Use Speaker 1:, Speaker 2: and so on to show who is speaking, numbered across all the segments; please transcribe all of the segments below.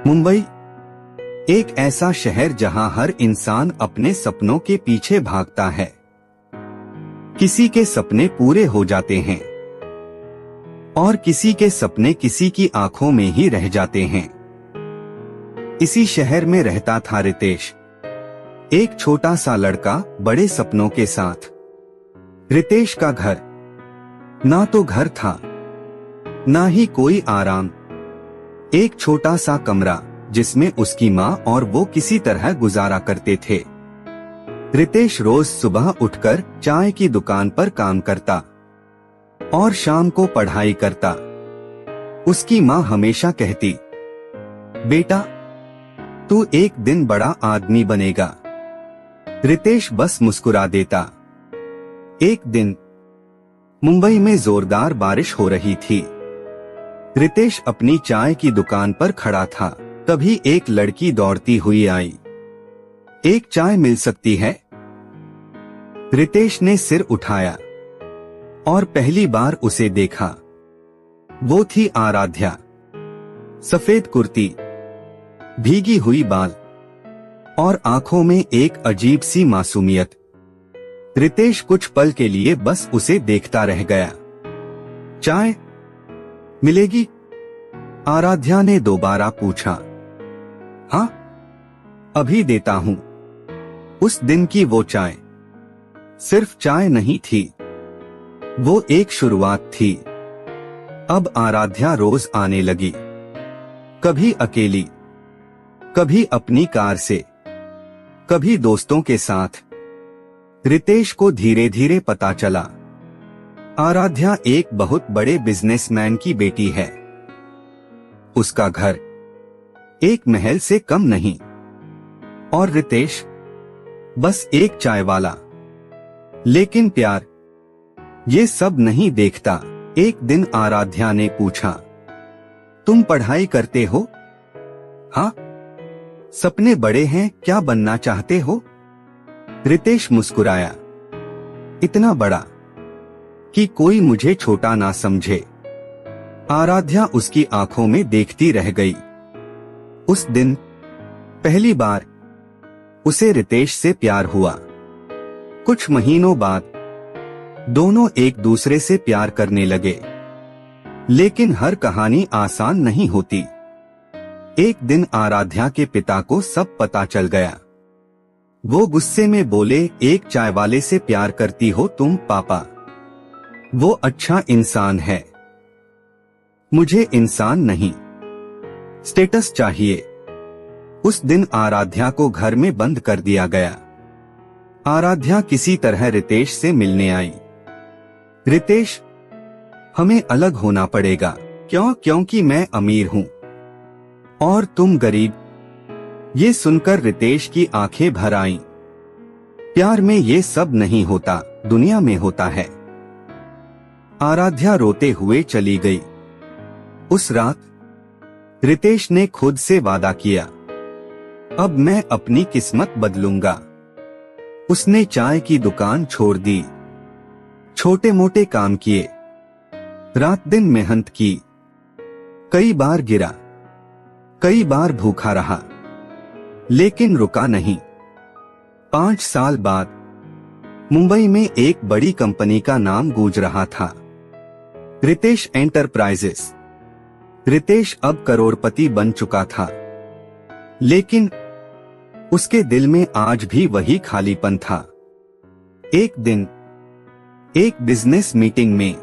Speaker 1: मुंबई एक ऐसा शहर जहां हर इंसान अपने सपनों के पीछे भागता है। किसी के सपने पूरे हो जाते हैं और किसी के सपने किसी की आंखों में ही रह जाते हैं। इसी शहर में रहता था रितेश, एक छोटा सा लड़का बड़े सपनों के साथ। रितेश का घर ना तो घर था, ना ही कोई आराम। एक छोटा सा कमरा जिसमें उसकी माँ और वो किसी तरह गुजारा करते थे। रितेश रोज सुबह उठकर चाय की दुकान पर काम करता और शाम को पढ़ाई करता। उसकी माँ हमेशा कहती, बेटा तू एक दिन बड़ा आदमी बनेगा। रितेश बस मुस्कुरा देता। एक दिन मुंबई में जोरदार बारिश हो रही थी। रितेश अपनी चाय की दुकान पर खड़ा था, तभी एक लड़की दौड़ती हुई आई। एक चाय मिल सकती है? रितेश ने सिर उठाया और पहली बार उसे देखा। वो थी आराध्या। सफेद कुर्ती, भीगी हुई बाल और आंखों में एक अजीब सी मासूमियत। रितेश कुछ पल के लिए बस उसे देखता रह गया। चाय मिलेगी? आराध्या ने दोबारा पूछा। हाँ, अभी देता हूं। उस दिन की वो चाय सिर्फ चाय नहीं थी, वो एक शुरुआत थी। अब आराध्या रोज आने लगी, कभी अकेली, कभी अपनी कार से, कभी दोस्तों के साथ। रितेश को धीरे धीरे पता चला, आराध्या एक बहुत बड़े बिजनेसमैन की बेटी है। उसका घर एक महल से कम नहीं और रितेश बस एक चाय वाला। लेकिन प्यार ये सब नहीं देखता। एक दिन आराध्या ने पूछा, तुम पढ़ाई करते हो? हाँ। सपने बड़े हैं, क्या बनना चाहते हो? रितेश मुस्कुराया, इतना बड़ा कि कोई मुझे छोटा ना समझे। आराध्या उसकी आंखों में देखती रह गई। उस दिन पहली बार उसे रितेश से प्यार हुआ। कुछ महीनों बाद दोनों एक दूसरे से प्यार करने लगे। लेकिन हर कहानी आसान नहीं होती। एक दिन आराध्या के पिता को सब पता चल गया। वो गुस्से में बोले, एक चाय वाले से प्यार करती हो तुम पापा? वो अच्छा इंसान है, मुझे इंसान नहीं, स्टेटस चाहिए। उस दिन आराध्या को घर में बंद कर दिया गया। आराध्या किसी तरह रितेश से मिलने आई। रितेश, हमें अलग होना पड़ेगा। क्यों? क्योंकि मैं अमीर हूं और तुम गरीब। ये सुनकर रितेश की आंखें भर आईं। प्यार में ये सब नहीं होता, दुनिया में होता है। आराध्या रोते हुए चली गई। उस रात रितेश ने खुद से वादा किया, अब मैं अपनी किस्मत बदलूंगा। उसने चाय की दुकान छोड़ दी, छोटे मोटे काम किए, रात दिन मेहनत की। कई बार गिरा, कई बार भूखा रहा, लेकिन रुका नहीं। 5 साल बाद मुंबई में एक बड़ी कंपनी का नाम गूंज रहा था, रितेश एंटरप्राइजेस। रितेश अब करोड़पति बन चुका था, लेकिन उसके दिल में आज भी वही खालीपन था। एक दिन एक बिजनेस मीटिंग में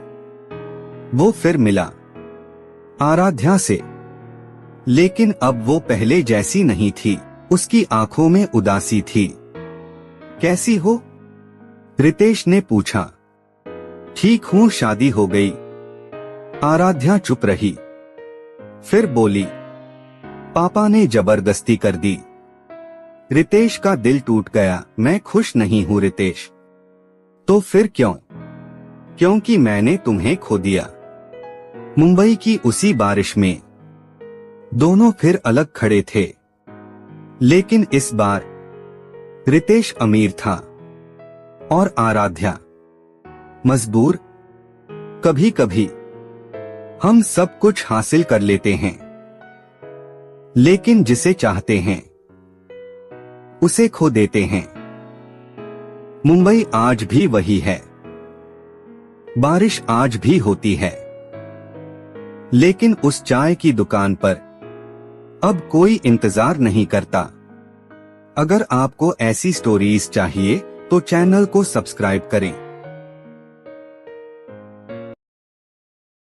Speaker 1: वो फिर मिला आराध्या से, लेकिन अब वो पहले जैसी नहीं थी। उसकी आंखों में उदासी थी। कैसी हो? रितेश ने पूछा। ठीक हूं, शादी हो गई। आराध्या चुप रही, फिर बोली, पापा ने जबरदस्ती कर दी। रितेश का दिल टूट गया। मैं खुश नहीं हूं रितेश। तो फिर क्यों? क्योंकि मैंने तुम्हें खो दिया। मुंबई की उसी बारिश में दोनों फिर अलग खड़े थे, लेकिन इस बार रितेश अमीर था और आराध्या मजबूर। कभी कभी हम सब कुछ हासिल कर लेते हैं, लेकिन जिसे चाहते हैं उसे खो देते हैं। मुंबई आज भी वही है। बारिश आज भी होती है, लेकिन उस चाय की दुकान पर अब कोई इंतजार नहीं करता। अगर आपको ऐसी स्टोरीज चाहिए तो चैनल को सब्सक्राइब करें।